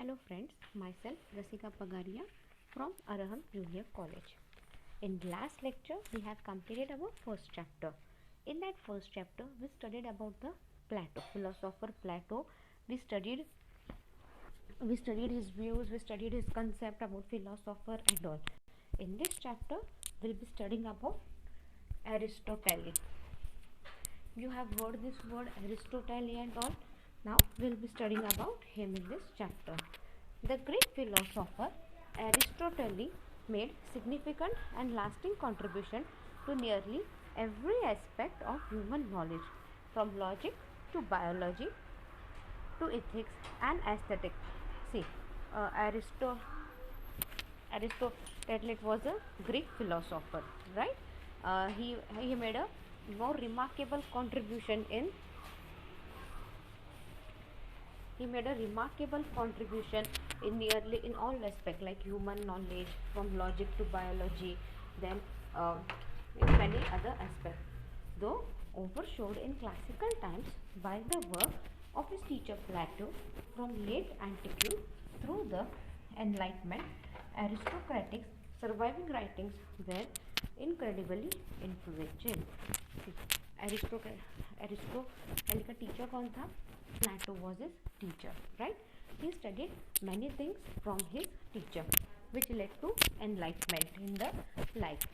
Hello friends, myself Rasika Pagaria from Arahant Junior College. In last lecture we have completed our first chapter. In that first chapter we studied about the Plato, philosopher Plato. We studied his views, we studied his concept about philosopher and all. In this chapter we'll be studying about Aristotle. You have heard this word Aristotle and all. Now we'll be studying about him in this chapter. The Greek philosopher Aristotle made significant and lasting contribution to nearly every aspect of human knowledge, from logic to biology to ethics and aesthetics. See, Aristotle was a Greek philosopher, right? He made a more remarkable contribution in nearly in all aspects like human knowledge, from logic to biology, then in many other aspects, though overshadowed in classical times by the work of his teacher Plato. From late antiquity through the Enlightenment, Aristocratic surviving writings were incredibly influential. Aristotle का teacher कौन था? Plato was his teacher, right? He studied many things from his teacher, which led to enlightenment in the life.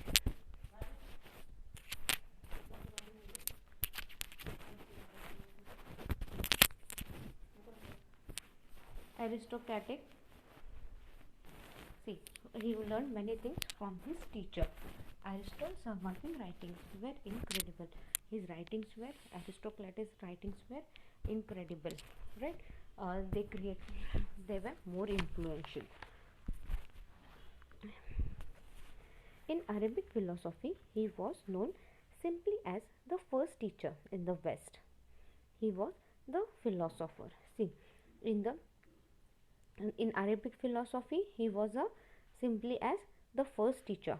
Aristocratic, see, he learned many things from his teacher. Aristotle's surviving writings were incredible. Aristotle's writings were incredible, right? They were more influential. In Arabic philosophy, he was known simply as the first teacher in the West. He was the philosopher. See, in Arabic philosophy, he was simply as the first teacher.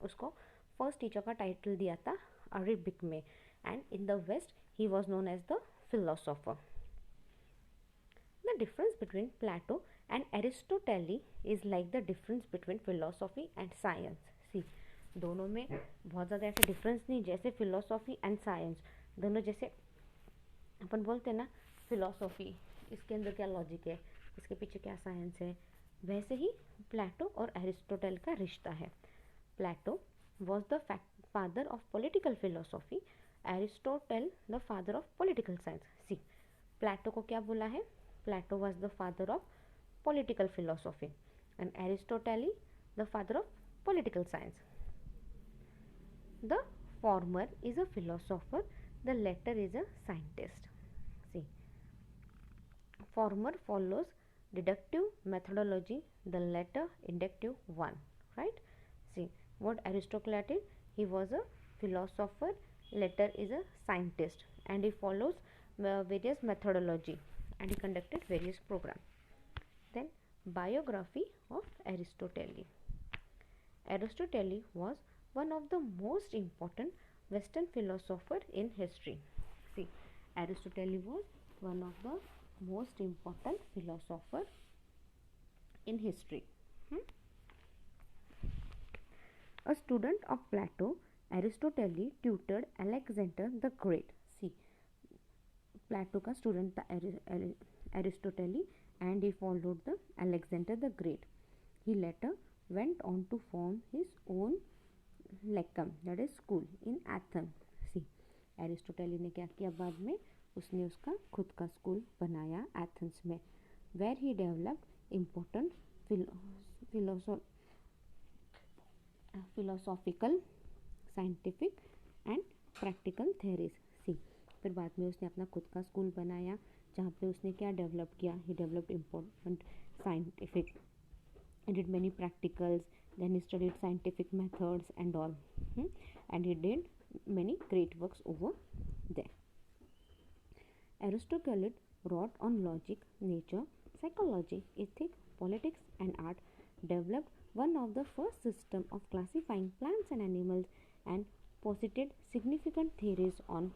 उसको first teacher का title दिया था Arabic में, and in the West he was known as the philosopher. The difference between Plato and Aristotle is like the difference between philosophy and science. See, दोनों में बहुत ज़्यादा ऐसे difference नहीं, जैसे philosophy and science दोनों जैसे अपन बोलते हैं ना, philosophy इसके अंदर क्या logic है, इसके पीछे क्या science है, वैसे ही प्लेटो और एरिस्टोटल का रिश्ता है. प्लेटो was the father of political philosophy, Aristotle the father of political science. See, प्लेटो को क्या बोला है? Plato was the father of political philosophy and Aristotle the father of political science. The former is a philosopher, the latter is a scientist. See, former follows deductive methodology, the latter inductive one, right? See, what Aristotle did, he was a philosopher, latter is a scientist, and he follows various methodology, and he conducted various programs. Then biography of Aristotle. Aristotle was one of the most important Western philosopher in history. See, Aristotle was one of the most important philosopher in history. A student of Plato, Aristotle tutored Alexander the Great. See, Plato का student था Aristotle, and he followed the Alexander the Great. He later went on to form his own Lyceum, that is school in Athens. See, Aristotle ने क्या किया बाद में? उसने उसका खुद का स्कूल बनाया एथेंस में, where he developed important philosophical, scientific and practical theories. See, फिर बाद में उसने अपना खुद का स्कूल बनाया जहाँ पे उसने क्या डेवलप किया? He developed important scientific, he did many practicals, then he studied scientific methods and all, and he did many great works over there. Aristotle wrote on logic, nature, psychology, ethics, politics and art, developed one of the first system of classifying plants and animals, and posited significant theories on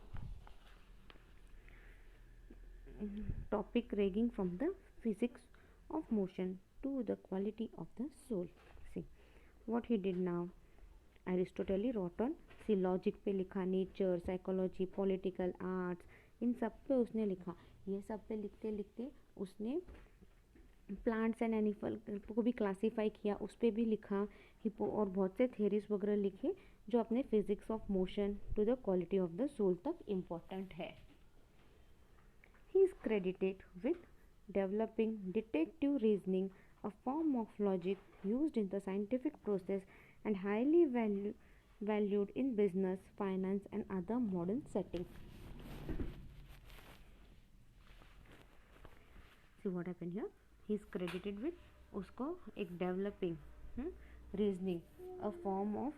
topic ranging from the physics of motion to the quality of the soul. See what he did now. Aristotle wrote on, see logic पे लिखा, nature, psychology, political, arts, इन सब पे उसने लिखा. ये सब पे लिखते लिखते उसने प्लांट्स एंड एनिमल को भी क्लासीफाई किया, उस पर भी लिखा, हिपो और बहुत से थेरीज वगैरह लिखे जो अपने physics of motion to the quality of the soul तक इम्पोर्टेंट है. He is credited with developing detective reasoning, a form of logic used in the scientific process and highly valued in business, finance and other modern settings. See what happened here? He is credited with उसको एक developing reasoning, a form of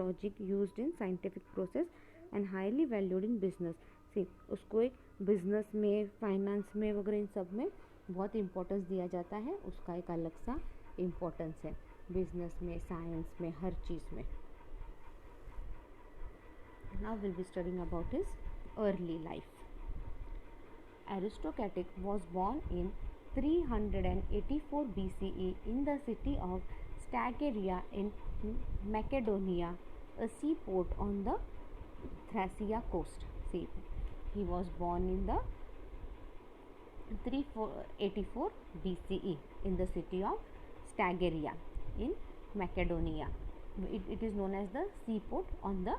logic used in scientific process and highly valued in business. See उसको एक business में, finance में वगैरह इन सब में बहुत इम्पोर्टेंस दिया जाता है, उसका एक अलग सा इम्पोर्टेंस है बिजनेस में, साइंस में, हर चीज़ में. Now will be studying about his early life. Aristocratic was born in 384 BCE in the city of Stagirrea in Macedonia, a seaport on the Thracia coast. See, he was born in the 384 BCE in the city of Stagirrea in Macedonia. It is known as the seaport on the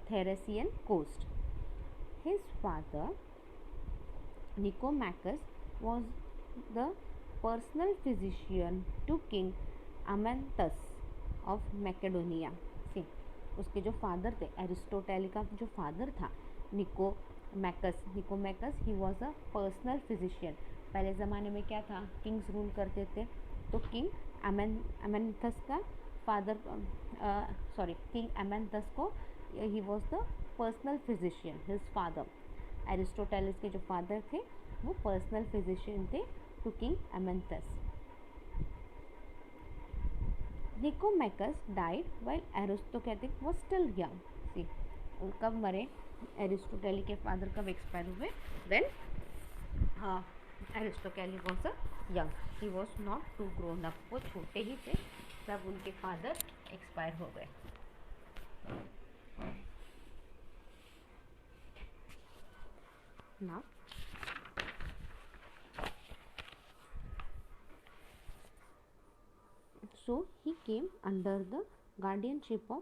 Thracian coast. His father Nicomachus was the personal physician to King Amyntas of Macedonia. See, उसके जो father थे, एरिस्टोटेल का जो father था Nicomachus, he was a personal physician. पहले ज़माने में क्या था, किंग्स रूल करते थे, तो किंग अमेंथस का फादर, किंग अमेंथस को he was the personal physician, his father. Aristoteles के जो फादर थे वो पर्सनल फिजिशियन थे to king Amyntas. Nicomachus died while aristocratic was still young. See कब मरे, एरिस्टोटेली के फादर कब एक्सपायर हुए, when Aristotle was a young, he was not too grown up, वो छोटे ही थे तब उनके फादर एक्सपायर हो गए. Now so he came under the guardianship of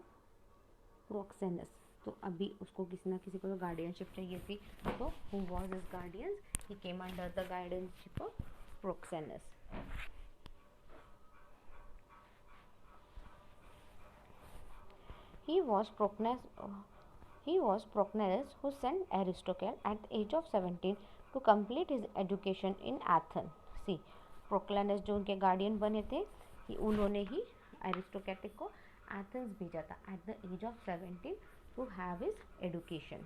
Proxenus. तो अभी उसको किसी ना किसी को तो गार्डियनशिप चाहिए थी, तो who was his guardians? He came under the guardianship of Proxenus. He was Procnus who sent Aristotle at the age of 17 to complete his education in Athens. See, Proclus जो उनके गार्डियन बने थे, उन्होंने ही aristocratic को Athens भेजा था at the age of 17 to have his education.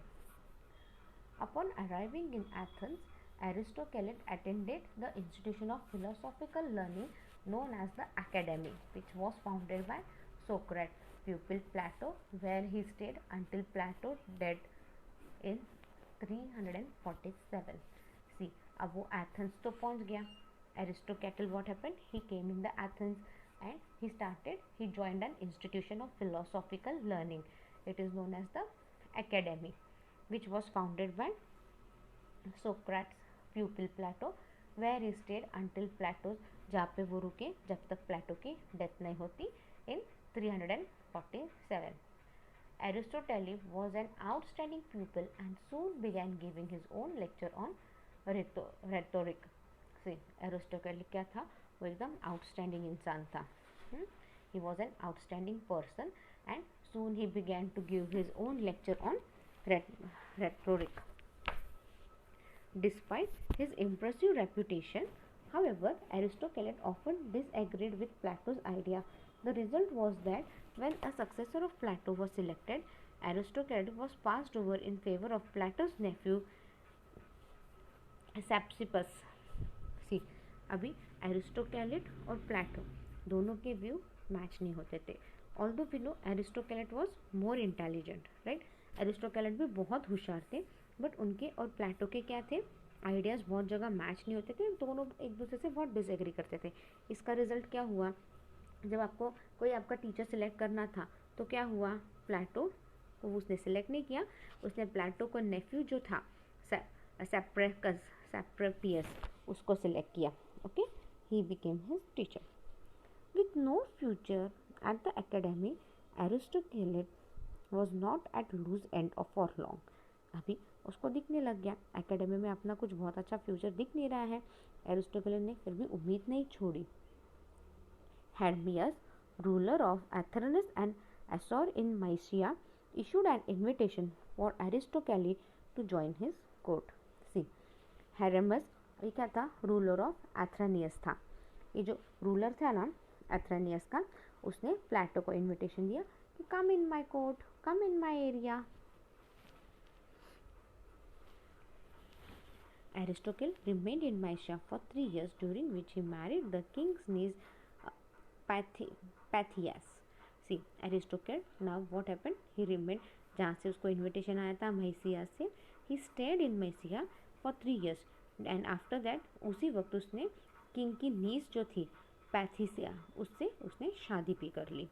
Upon arriving in Athens, Aristotle attended the institution of philosophical learning known as the Academy, which was founded by Socrates' pupil Plato, where he stayed until Plato died in 347. See, अब वो Athens तो पहुंच गया. Aristotle, what happened? He came in the Athens and he joined an institution of philosophical learning. It is known as the Academy, which was founded by Socrates' pupil Plato, where he stayed until Plato's, जहाँ पे वो रुके जब तक प्लेटो की death नहीं होती, in 347. Aristotle was an outstanding pupil and soon began giving his own lecture on rhetoric. See, Aristotle क्या था, वो एकदम outstanding इंसान था. He was an outstanding person and soon he began to give his own lecture on rhetoric. Despite his impressive reputation, however, Aristotle often disagreed with Plato's idea. The result was that when a successor of Plato was selected, Aristotle was passed over in favor of Plato's nephew Sapsippus. See, अभी Aristotle और Plato दोनों के view match नहीं होते थे. Although we know Aristotle was more intelligent, right? Aristotle भी बहुत होशियार थे, बट उनके और प्लेटो के क्या थे, आइडियाज़ बहुत जगह मैच नहीं होते थे, दोनों एक दूसरे से बहुत डिसएग्री करते थे। इसका रिजल्ट क्या हुआ, जब आपको कोई आपका टीचर सेलेक्ट करना था तो क्या हुआ, प्लेटो को उसने सेलेक्ट नहीं किया, उसने प्लेटो को नेफ्यू जो था सैप्रैक्टियस उसको सेलेक्ट किया। Okay, he became his teacher. With no future at the academy, Aristoteles was not at loose end for long. अभी उसको दिखने लग गया एकेडमी में अपना कुछ बहुत अच्छा फ्यूचर दिख नहीं रहा है। एरिस्टोटेलिस ने फिर भी उम्मीद नहीं छोड़ी। Hermias, ruler of Athens and Assur in Mysia, issued an invitation for Aristocles to join his court. See, Hermes ये क्या था, रूलर ऑफ एथेनियस था। ये जो रूलर था ना एथेनियस का, उसने प्लेटो को इनविटेशन दिया कि come in my court, come in my area. Aristotle remained in Mysia for 3 years, during which he married the king's niece Pythias. See, Aristotle, now what happened? He remained, जहाँ से उसको इन्विटेशन आया था Mysia से, he stayed in Mysia for 3 years and after that उसी वक्त उसने king की नीस जो थी पैथिसिया, उससे उसने शादी भी कर ली।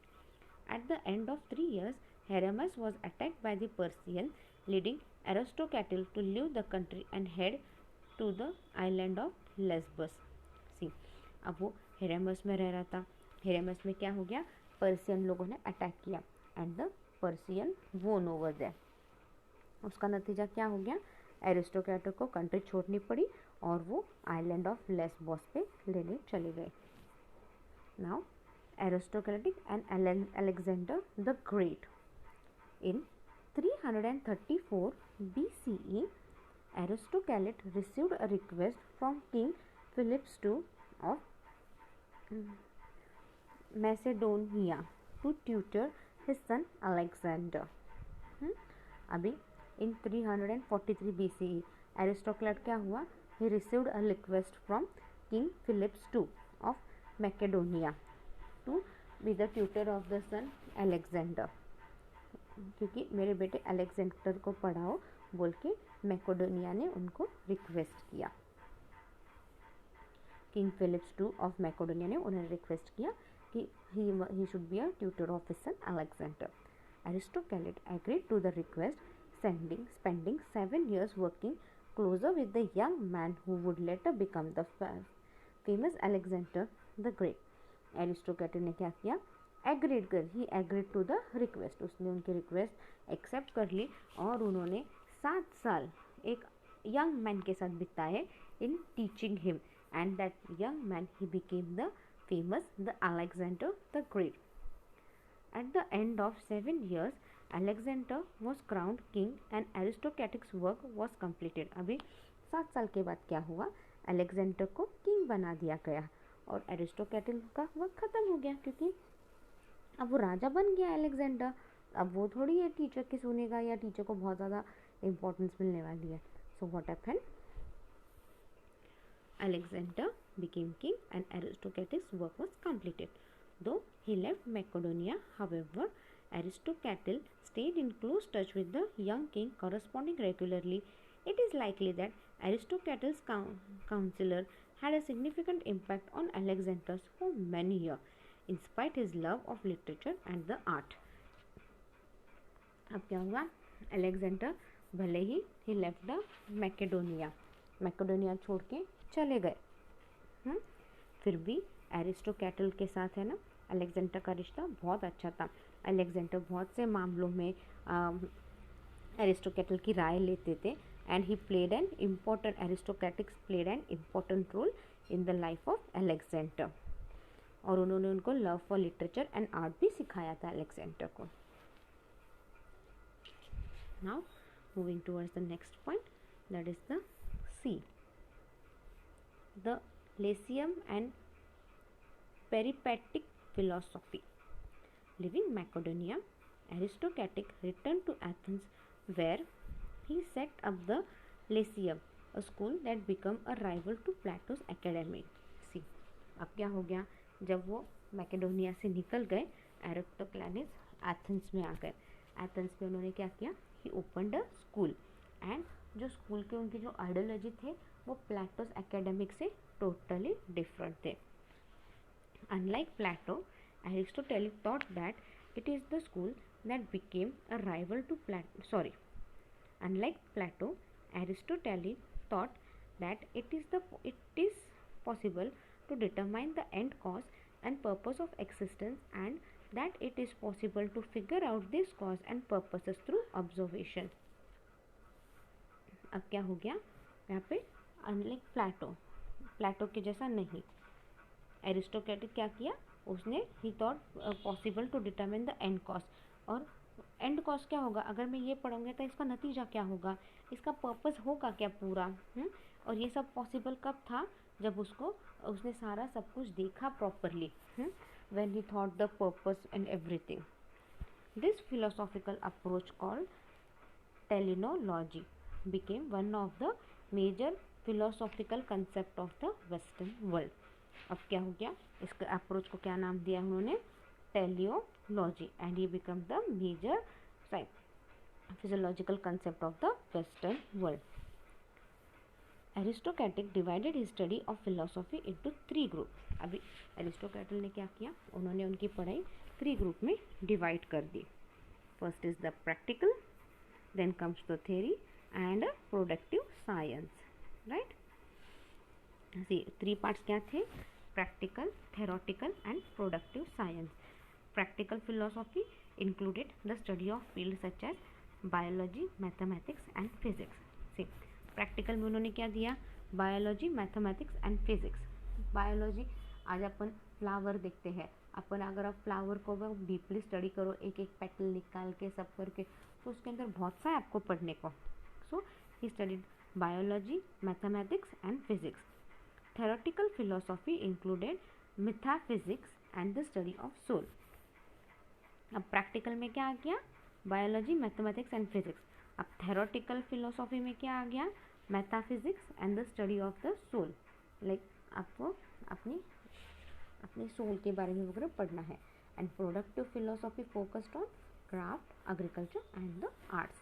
At the end of 3 years, Hermes was attacked by the Persian, leading Aristotle to leave the country and head to the island of Lesbos. See, अब वो हेरेमस में रह रहा था, हेरेमस में क्या हो गया, पर्सियन लोगों ने अटैक किया एंड द पर्सियन वोन ओवर देयर। उसका नतीजा क्या हो गया, एरिस्टोक्रेटस को कंट्री छोड़नी पड़ी और वो आइलैंड ऑफ लेस्बोस पे लेने चले गए। Now aristocratic and Alexander the great. In 334 BCE, Aristocles received a request from King Philip II of Macedonia to tutor his son Alexander. अभी in 343 BCE Aristocles क्या हुआ, he received a request from King Philip II of Macedonia to be the tutor of the son Alexander, क्योंकि मेरे बेटे Alexander को पढ़ाओ बोल के मैकेडोनिया ने उनको रिक्वेस्ट किया। King Philips II of Macedonia ने उन्हें रिक्वेस्ट किया कि he should be a tutor of his son Alexander. Aristoteles agreed to the request, spending 7 years working closer with the young man who would later become the famous Alexander the Great. एरिस्टोटेलिस ने क्या किया, ही agreed to the request, उसने उनकी request accept कर ली और उन्होंने 7 साल एक यंग मैन के साथ बिताए in teaching him, and that young man he became the famous the Alexander the great. At the end of 7 years, Alexander was crowned king and aristocratic's work was completed. अभी 7 साल के बाद क्या हुआ, Alexander को किंग बना दिया गया और एरिस्टोक्रेटिस का वर्क खत्म हो गया, क्योंकि अब वो राजा बन गया अलेक्जेंडर। अब वो थोड़ी है टीचर की सुनेगा या टीचर को बहुत ज़्यादा इम्पोर्टेंस मिलने वाली है। So what happened, Alexander became king and Aristocrates' work was completed. Though he left Macedonia, however, Aristocrates stayed in close touch with the young king, corresponding regularly. It is likely that Aristocrates' counselor had a significant impact on Alexander for many years, in spite his love of literature and the art. अब क्या हुआ, Alexander भले ही he left the Macedonia छोड़ के चले गए, फिर भी एरिस्टोटेलिस के साथ है ना अलेक्जेंडर का रिश्ता बहुत अच्छा था। अलेक्जेंडर बहुत से मामलों में एरिस्टोटेलिस की राय लेते थे and he played an important role in the life of Alexander, और उन्होंने उनको love for literature and art भी सिखाया था अलेक्जेंडर को। Now moving towards the next point, that is the C, the Lyceum and Peripatetic philosophy. Leaving Macedonia, Aristocrates returned to Athens, where he set up the Lyceum, a school that became a rival to Plato's academy. See, अब क्या हो गया, जब वो Macedonia से निकल गए, एरिस्टोटेलिस Athens में आ गए। एथेंस में उन्होंने क्या किया, ही ओपनड अ स्कूल, एंड जो स्कूल के उनके जो आइडियोलॉजी थे वो प्लेटोस एकेडमिक से टोटली डिफरेंट थे. Unlike Plato, Aristotle thought that it is the school that became a rival to Plato. Unlike Plato, Aristotle thought that it is possible to determine the end cause and purpose of existence, and that it is possible to figure out this cause and purposes through observation. अब क्या हो गया यहाँ पे? Unlike प्लेटो के जैसा नहीं. एरिस्टोटेल क्या किया उसने? He thought possible to determine the end cause. और एंड कॉज क्या होगा? अगर मैं ये पढ़ूंगा तो इसका नतीजा क्या होगा, इसका पर्पस होगा क्या पूरा. और ये सब पॉसिबल कब था? जब उसने सारा सब कुछ देखा properly. When he thought the purpose and everything. This philosophical approach called teleology became one of the major philosophical concept of the western world. अब क्या हो गया? इसके अप्रोच को क्या नाम दिया उन्होंने? टेलियोलॉजी. एंड ये become the major physiological concept of the western world. Aristotle divided his study of philosophy into 3 groups. अभी एरिस्टोटेल ने क्या किया? उन्होंने उनकी पढ़ाई 3 ग्रुप में डिवाइड कर दी. First is the practical, then comes the theory and productive science, right? See, 3 parts क्या थे? Practical, theoretical and productive science. Practical philosophy included the study of fields such as biology, mathematics and physics. See, practical में उन्होंने क्या दिया? Biology, mathematics and physics. Biology, आज अपन flower देखते हैं. अपन अगर आप फ्लावर को डीपली स्टडी करो, एक एक पेटल निकाल के सब करके, तो उसके अंदर बहुत सा है आपको पढ़ने को. So he studied biology, mathematics and physics. Theoretical philosophy included metaphysics and the study of soul. अब practical में क्या आ गया? Biology, mathematics and physics. अब theoretical philosophy में क्या आ गया? Metaphysics and the study of the soul. Like आपको अपनी soul के बारे में वगैरह पढ़ना है. And productive philosophy focused on craft, agriculture and the arts.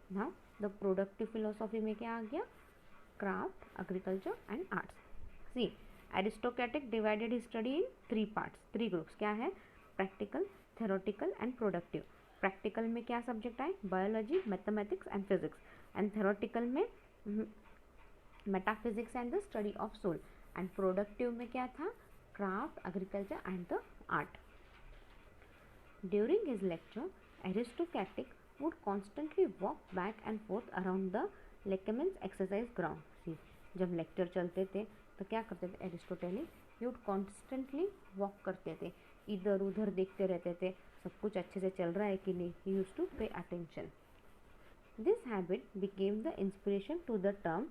Now the productive philosophy में क्या आ गया? Craft, agriculture and arts. See, Aristotle divided his study in 3 parts, 3 groups. क्या है? Practical, theoretical and productive. Practical में क्या subject आए? Biology, mathematics and physics. And theoretical में metaphysics and the study of soul. And productive में क्या था? Craft, agriculture and the art. During his lecture, Aristotle would constantly walk back and forth around the Leckmann's exercise ground. See, जब lecture चलते थे तो क्या करते थे एरिस्टोटेल? ही वुड कॉन्स्टेंटली वॉक करते थे, इधर उधर देखते रहते थे सब कुछ अच्छे से चल रहा है कि नहीं. He used to pay attention. This habit became the inspiration to the term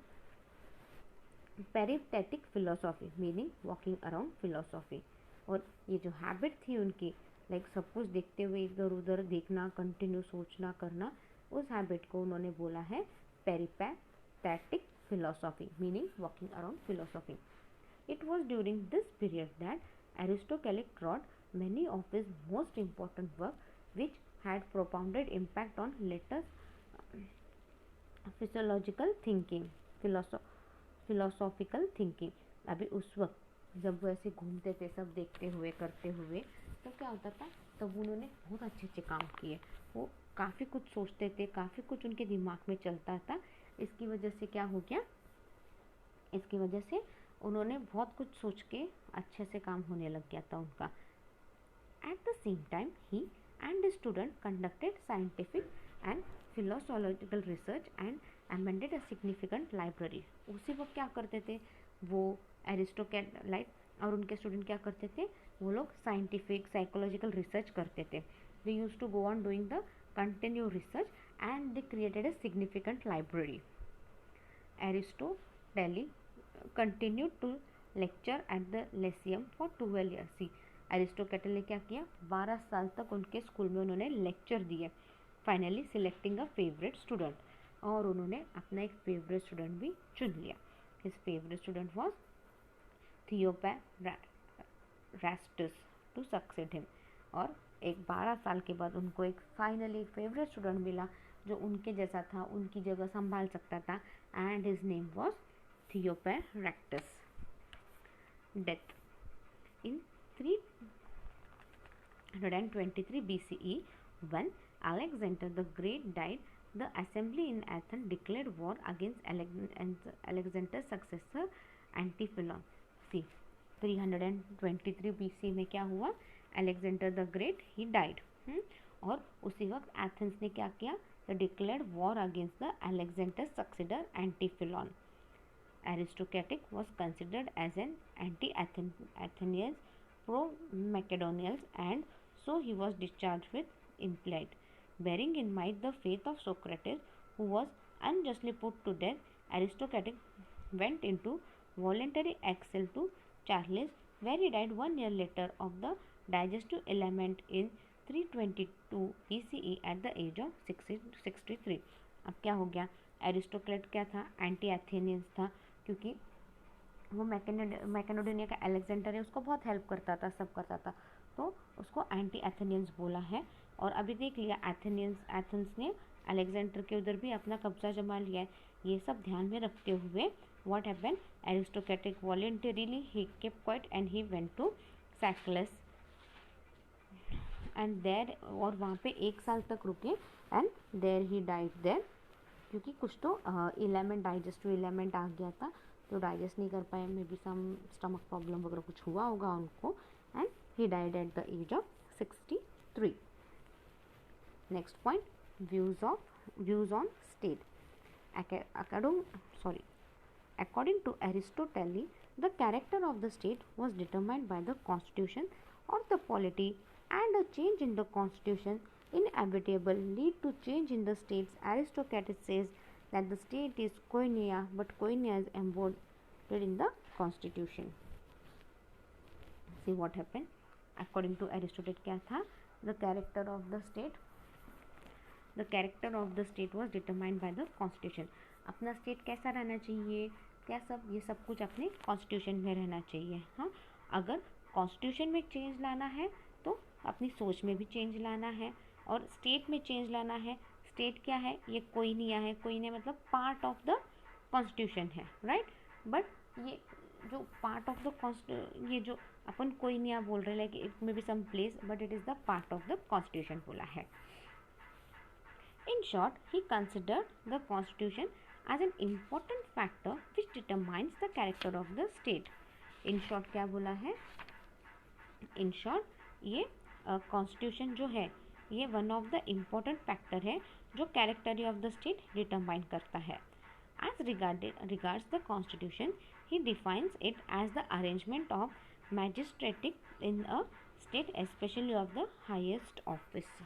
peripatetic philosophy, meaning walking around philosophy. और ये जो हैबिट थी उनकी, लाइक सब कुछ देखते हुए इधर उधर देखना, कंटिन्यू सोचना करना, उस हैबिट को उन्होंने बोला है peripatetic philosophy, meaning walking around philosophy. It was during this period that Aristotle wrote many of his most important work which had propounded impact on latest physiological thinking, philosophical thinking. अभी उस वक्त जब वो ऐसे घूमते थे सब देखते हुए करते हुए, तो क्या होता था? तब उन्होंने बहुत अच्छे अच्छे काम किए. वो काफ़ी कुछ सोचते थे, काफ़ी कुछ उनके दिमाग में चलता था. इसकी वजह से क्या हो गया? इसकी वजह से उन्होंने बहुत कुछ सोच के अच्छे से काम होने लग गया था उनका. At the same time he and the student conducted scientific and philosophical research and amended a significant library. उसी वक्त क्या करते थे वो एरिस्टोटेल और उनके स्टूडेंट क्या करते थे? वो लोग साइंटिफिक साइकोलॉजिकल रिसर्च करते थे. They used to go on doing the continue research and they created a significant library. Aristotle continued to lecture at the Lyceum for 12 years. See, एरिस्टोटेल ने क्या किया? 12 साल तक उनके स्कूल में उन्होंने लेक्चर दिए. Finally selecting a favourite student, और उन्होंने अपना एक फेवरेट स्टूडेंट भी चुन लिया. His favourite student was Theophrastus to succeed him. और एक 12 साल के बाद उनको एक फाइनली फेवरेट स्टूडेंट मिला जो उनके जैसा था, उनकी जगह संभाल सकता था. And his name was Theophractus. Death. In 323 BCE, when Alexander the Great died, the assembly in Athens declared war against Alexander's successor Antiphilon. See, 323 BC में क्या हुआ? Alexander the Great he died. और उसी वक्त एथेंस ने क्या किया? The declared war against the Alexander's successor Antiphilon. Aristocratic was considered as an anti-Athenians, pro-Macedonians, and so he was discharged with implied. Bearing in mind the fate of Socrates, who was unjustly put to death, Aristocratic went into voluntary exile to Charles, where he died 1 year later of the digestive ailment in 322 BCE at the age of 63. अब क्या हो गया? Aristocrat क्या था? Anti Athenians था, क्योंकि वो Macedonia का अलेक्जेंडर है, उसको बहुत हेल्प करता था, सब करता था, तो उसको एंटी एथेनियंस बोला है. और अभी देख लिया एथेंस ने अलेक्जेंडर के उधर भी अपना कब्जा जमा लिया है. ये सब ध्यान में रखते हुए what happened? Aristocratic voluntarily he kept quiet and he went to Chalcis and there, और वहाँ पे 1 साल तक रुके and there he died there, क्योंकि कुछ तो इलेमेंट, डाइजेस्टिव इलेमेंट आ गया था, तो डाइजेस्ट नहीं कर पाए, may be some stomach problem वगैरह कुछ हुआ होगा उनको, and he died at the age of 63. Next point, views on state. According to Aristotle, the character of the state was determined by the constitution or the polity, and a change in the constitution inevitable lead to change in the states. Aristocrates says that the state is koinonia, but koinonia is embodied in the constitution. See what happened? According to Aristotle, क्या था? The character of the state was determined by the constitution. अपना state कैसा रहना चाहिए, क्या सब, ये सब कुछ अपने कॉन्स्टिट्यूशन में रहना चाहिए. हाँ, अगर कॉन्स्टिट्यूशन में चेंज लाना है तो अपनी सोच में भी चेंज लाना है, और स्टेट में चेंज लाना है. स्टेट क्या है? ये कोइनिया है. कोइनिया मतलब पार्ट ऑफ द कॉन्स्टिट्यूशन है, राइट. बट ये जो पार्ट ऑफ द ये जो अपन कोइनिया बोल रहे हैं, like it may be some place, but it is the part of the constitution बोला है. In short, he considered the constitution as an important factor which determines the character of the state. In short क्या बोला है? In short, ये constitution जो है, ये one of the important factor है जो character of the state determine करता है. As regards the constitution, he defines it as the arrangement of magistratic in a state, especially of the highest office.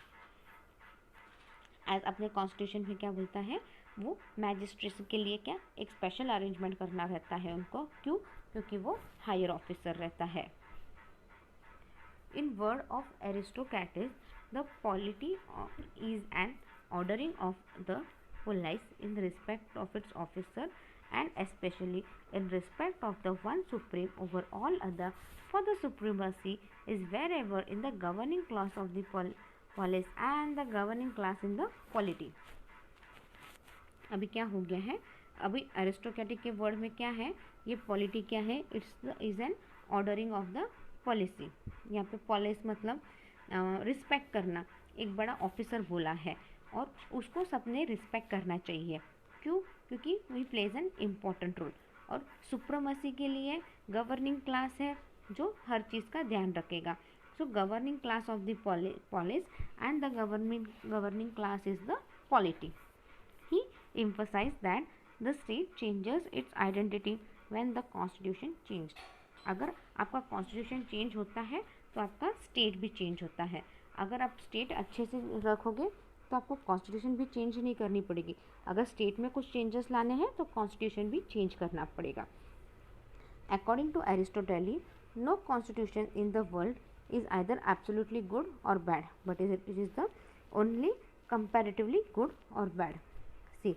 As अपने constitution में क्या बोलता है? वो मैजिस्ट्रेसी के लिए क्या एक स्पेशल अरेंजमेंट करना रहता है उनको. क्यों? क्योंकि वो हायर ऑफिसर रहता है. In word of aristocrat's, the polity is an ordering of the polis in respect of its officer and specially in respect of the one supreme over all other, for the supremacy is wherever in the governing class of the polis and the governing class in the polity. अभी क्या हो गया है? अभी aristocratic के word में क्या है? ये पॉलिटी क्या है? Is an ordering of the policy. यहाँ पे पॉलिस मतलब रिस्पेक्ट करना. एक बड़ा ऑफिसर बोला है और उसको सबने रिस्पेक्ट करना चाहिए. क्यों? क्योंकि we plays an important role. और सुप्रीमेसी के लिए गवर्निंग क्लास है जो हर चीज़ का ध्यान रखेगा. So governing class of the polis and the governing class is the polity. He emphasized that the state changes its identity when the constitution changed. अगर आपका constitution change होता है तो आपका state भी change होता है. अगर आप state अच्छे से रखोगे तो आपको constitution भी change नहीं करनी पड़ेगी. अगर state में कुछ changes लाने हैं तो constitution भी change करना पड़ेगा. According to Aristotle, no constitution in the world is either absolutely good or bad, but it is the only comparatively good or bad. See,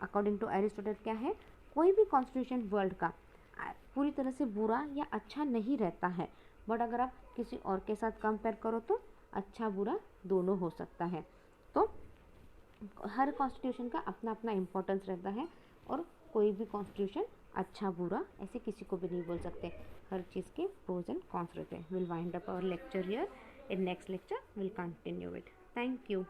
according to Aristotle क्या है? कोई भी कॉन्स्टिट्यूशन वर्ल्ड का पूरी तरह से बुरा या अच्छा नहीं रहता है, बट अगर आप किसी और के साथ कंपेयर करो तो अच्छा बुरा दोनों हो सकता है. तो हर कॉन्स्टिट्यूशन का अपना अपना इम्पोर्टेंस रहता है और कोई भी कॉन्स्टिट्यूशन अच्छा बुरा ऐसे किसी को भी नहीं बोल सकते, हर चीज़ के प्रोज एंड कॉन्स रहते हैं। Will wind up our lecture here, in next lecture will continue it. Thank you.